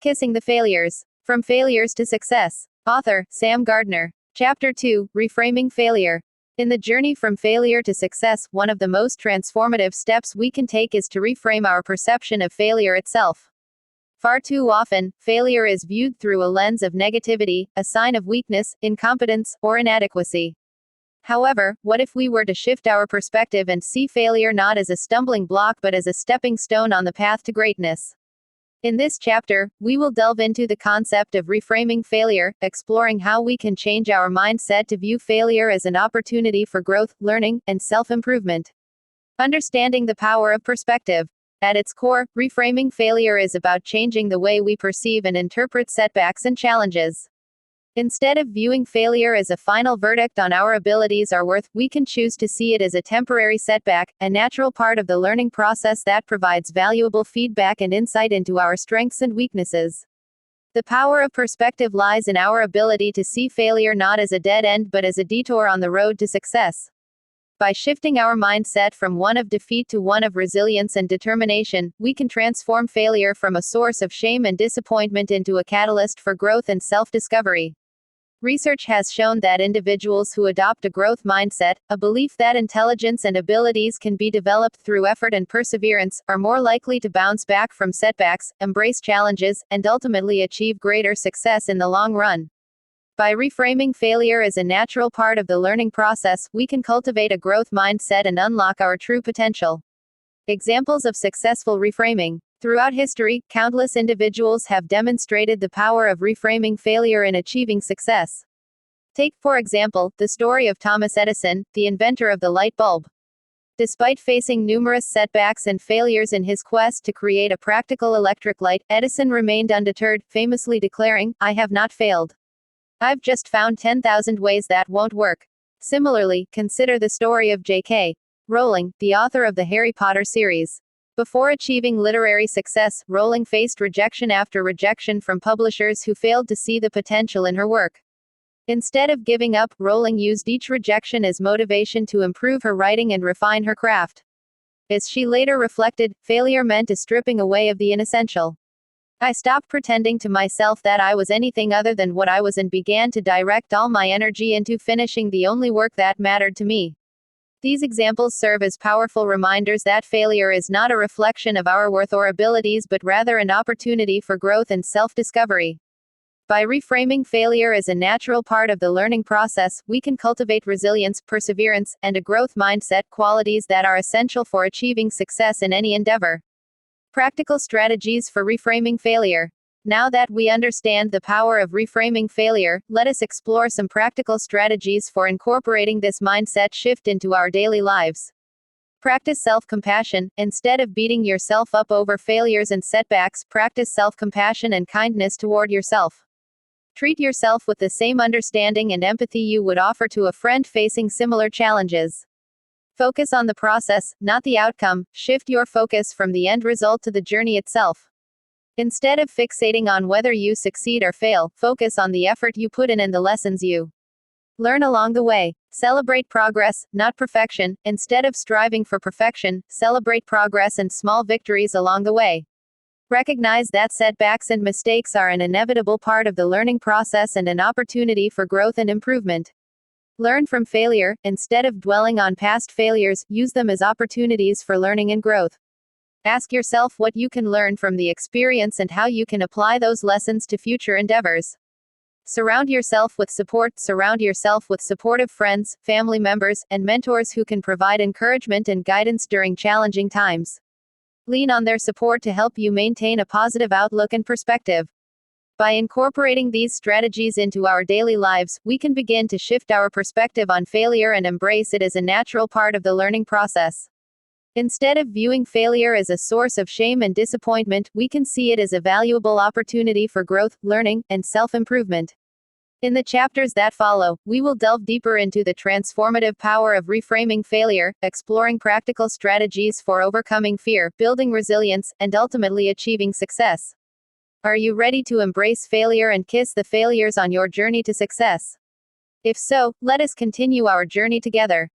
Kissing the Failures. From Failures to Success. Author, Sam Gardner. Chapter 2, Reframing Failure. In the journey from failure to success, one of the most transformative steps we can take is to reframe our perception of failure itself. Far too often, failure is viewed through a lens of negativity, a sign of weakness, incompetence, or inadequacy. However, what if we were to shift our perspective and see failure not as a stumbling block but as a stepping stone on the path to greatness? In this chapter, we will delve into the concept of reframing failure, exploring how we can change our mindset to view failure as an opportunity for growth, learning, and self-improvement. Understanding the power of perspective. At its core, reframing failure is about changing the way we perceive and interpret setbacks and challenges. Instead of viewing failure as a final verdict on our abilities or worth, we can choose to see it as a temporary setback, a natural part of the learning process that provides valuable feedback and insight into our strengths and weaknesses. The power of perspective lies in our ability to see failure not as a dead end but as a detour on the road to success. By shifting our mindset from one of defeat to one of resilience and determination, we can transform failure from a source of shame and disappointment into a catalyst for growth and self-discovery. Research has shown that individuals who adopt a growth mindset, a belief that intelligence and abilities can be developed through effort and perseverance, are more likely to bounce back from setbacks, embrace challenges, and ultimately achieve greater success in the long run. By reframing failure as a natural part of the learning process, we can cultivate a growth mindset and unlock our true potential. Examples of successful reframing. Throughout history, countless individuals have demonstrated the power of reframing failure in achieving success. Take, for example, the story of Thomas Edison, the inventor of the light bulb. Despite facing numerous setbacks and failures in his quest to create a practical electric light, Edison remained undeterred, famously declaring, "I have not failed. I've just found 10,000 ways that won't work." Similarly, consider the story of J.K. Rowling, the author of the Harry Potter series. Before achieving literary success, Rowling faced rejection after rejection from publishers who failed to see the potential in her work. Instead of giving up, Rowling used each rejection as motivation to improve her writing and refine her craft. As she later reflected, failure meant a stripping away of the inessential. "I stopped pretending to myself that I was anything other than what I was and began to direct all my energy into finishing the only work that mattered to me." These examples serve as powerful reminders that failure is not a reflection of our worth or abilities but rather an opportunity for growth and self-discovery. By reframing failure as a natural part of the learning process, we can cultivate resilience, perseverance, and a growth mindset, qualities that are essential for achieving success in any endeavor. Practical strategies for reframing failure. Now that we understand the power of reframing failure, let us explore some practical strategies for incorporating this mindset shift into our daily lives. Practice self-compassion. Instead of beating yourself up over failures and setbacks, practice self-compassion and kindness toward yourself. Treat yourself with the same understanding and empathy you would offer to a friend facing similar challenges. Focus on the process, not the outcome. Shift your focus from the end result to the journey itself. Instead of fixating on whether you succeed or fail, focus on the effort you put in and the lessons you learn along the way. Celebrate progress, not perfection. Instead of striving for perfection, celebrate progress and small victories along the way. Recognize that setbacks and mistakes are an inevitable part of the learning process and an opportunity for growth and improvement. Learn from failure. Instead of dwelling on past failures, use them as opportunities for learning and growth. Ask yourself what you can learn from the experience and how you can apply those lessons to future endeavors. Surround yourself with support. Surround yourself with supportive friends, family members, and mentors who can provide encouragement and guidance during challenging times. Lean on their support to help you maintain a positive outlook and perspective. By incorporating these strategies into our daily lives, we can begin to shift our perspective on failure and embrace it as a natural part of the learning process. Instead of viewing failure as a source of shame and disappointment, we can see it as a valuable opportunity for growth, learning, and self-improvement. In the chapters that follow, we will delve deeper into the transformative power of reframing failure, exploring practical strategies for overcoming fear, building resilience, and ultimately achieving success. Are you ready to embrace failure and kiss the failures on your journey to success? If so, let us continue our journey together.